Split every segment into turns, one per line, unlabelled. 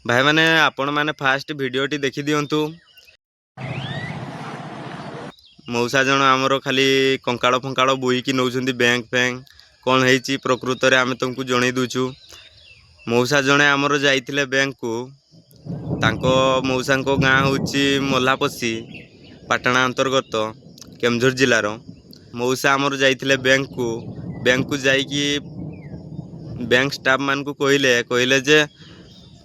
भाई मैंने आपण मैंने फास्ट भिडटी देखी दिंतु मौसा जन आमर खाली कंकाड़ फंकाड़ बोईकी नौ बैंक फैंक कौन है प्रकृत में आम तुमको जन दूचु। मौसा जड़े आमर जाइए बैंक को तांको मौसा गाँ हूँ मल्लापसी पाटना अंतर्गत केमझर जिलार। मौसा आमर जाइए बैंक को जाइकी बैंक स्टाफ मान को कहले जे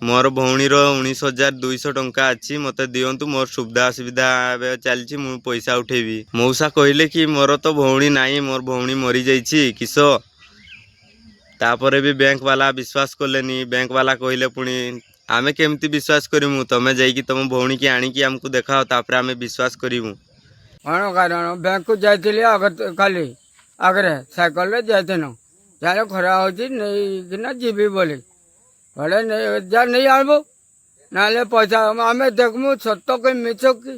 मोर भौणीर 19,200 टंका अच्छी मत दिंतु मोर सुविधा असुविधा चलती मु पैसा उठेबी। मौसा कहले कि मोर तो भौणी नाई मोर भौणी मरी जाइए किस तापर भी बैंक वाला विश्वास कलेनी। बैंक वाला कहले पुणी आमे केमती विश्वास करूँ तमें जाइए तुम भौणी की आणिकी आमको देखाओ तापर आमे विश्वास करूँ।
कौन कारण बैंक को जाइए आगे खाली आगे सैकल जाइए जाने खरा हो जीवी बोली बड़े नहीं जा नहीं आनबो ना पैसा आम देखमु सत कि मिछ कि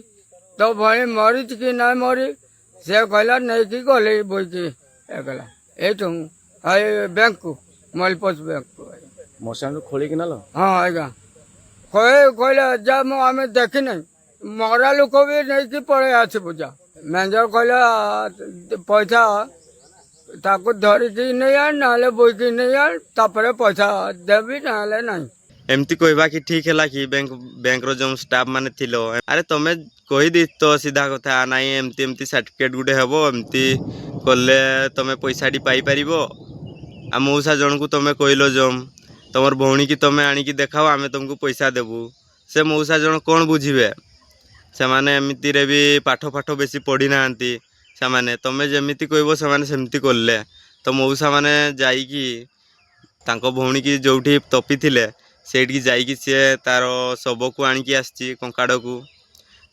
तो भाई मरी कि ना मरी से कहला नहीं कि गले बोईकी एकला ये बैंक को मलपोस बैंक को
मौसा खोल कि ना
हाँ आज्ञा कहले जा आम देखी नहीं मरा लोक भी नहीं कि पड़े आसबू जा मैनेजर कहला पैसा ताको धरिकी नहीं आन ना बोईकी नहीं आन तापर पैसा देवी ना नहीं
एमती कहवा कि ठीक है कि बैंक रो जो स्टाफ माने थिलो अरे तमें कही दी तो सीधा कथा नाई एमती एमती सर्टिफिकेट गुटे हेबो एमती कले तमें पैसा टी पाई परिबो। आ मौसा जन को तमें कहलो जम तमर भौणी की तमें आणिकी देखाओ आमे तुमको पैसा देबू। से मौसा जन कौन बुझीबे से माने एमती रे भी पाठ फाठ बेसी पढ़ी नांती से माने तमें जेमिति कहबो से माने सेमती करले तो मौसा माने जाईकी तांको भौणी की जोठी तपी थिले सेठी जाइकी सी तार शव को आणिकी आसची कंकाड़ को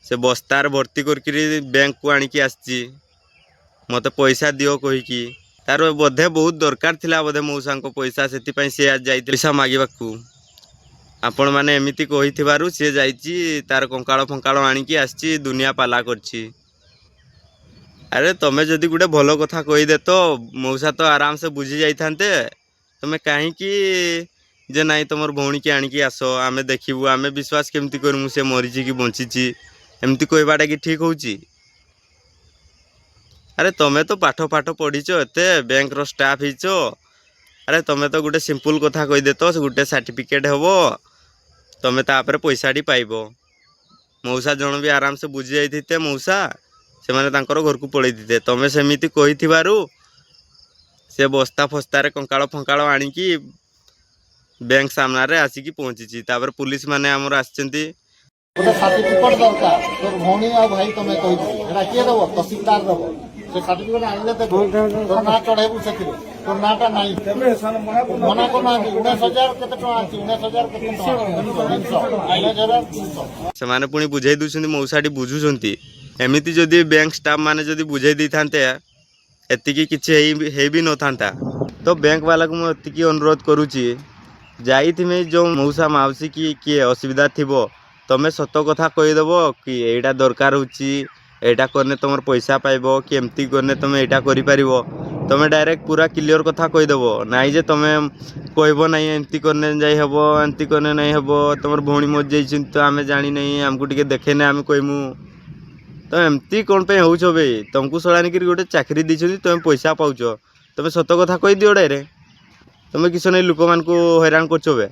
से बस्तार भर्ती करके बैंक को आणिकी आसची मत पैसा दियो कहीकि तार बोधे बहुत दरकार थिला बोधे मौसा को पैसा से सी आज जाइए पैसा मागिबाकू आपण मैंने एमती कही सी जाइए तार कंकाड़ फंकाड़ आणिकी आसची दुनिया पाला करची। अरे तमें जदि गोटे भल कथा कहीदे तो मौसा तो आराम से बुझी जाइथान्ते तमें कहीं जे नाई तुम भौणी की आणिकी आस आमे देखू आमे विश्वास केमती करूँ से मरीची कि बंची एमती कहवाटा कि ठीक होची। अरे तमें तो पाठ फाठ पढ़ीच एते बैंक रो स्टाफ हिचो अरे तमें तो गोटे सिंपल कथा कहीदे तो गोटे सर्टिफिकेट हेबो तमें तापर पैसाटी पाइबो। मौसा जन भी आराम से बुझी जाइते मौसा से माने तांकर घर को पड़े थे तमें सेमिति कही से बस्ता फस्तार कंकाड़ फंकाड़ आणिकी बैंक सामना रे आसिकी पहुंची तापर पुलिस माने हमर आछंती
गोटे सर्टिफिकेट दरकार तोर भौणी आ भाई तमे कहि एटा के देबो तहसीलदार देबो से सर्टिफिकेट आनले त तोर ना चढ़ेबू सेतिर तोर नाटा नाही मना को ना 19,000 केते टका आछि 19,000 केते टका 300
से माने पुनी बुझाई दुछंती मौसाटी बुझुछंती एमिति जदी बैंक स्टाफ माने जदी बुझाई दी थांते एतिकी किछि हे भी न थांता। तो बैंक वाला को म एतिकी अनुरोध करूची जाइए जो मौसा माउसी की किए असुविधा थी तमें सत कथा कहीदेव कि एटा दरकार होटा करने तुम पैसा पाइब कि एमती करने तुम एटा कर तुम डायरेक्ट पूरा क्लियर कथा कहीदेव नाई जे तुम्हें कहब ना एमती करने जाई हेब एमती करने नहीं हेब तुम भौणी मर जाइए तो आम जानी नहीं आमको टे देखे आम कहमु तो एमती कौन पे होछ बे तुमको सड़ानी गोटे चाकरी दी तुम पैसा पाउच तुम सत कथा कही दियो डायरेक्ट तुम किस नहीं लोक मान को हैरान कर।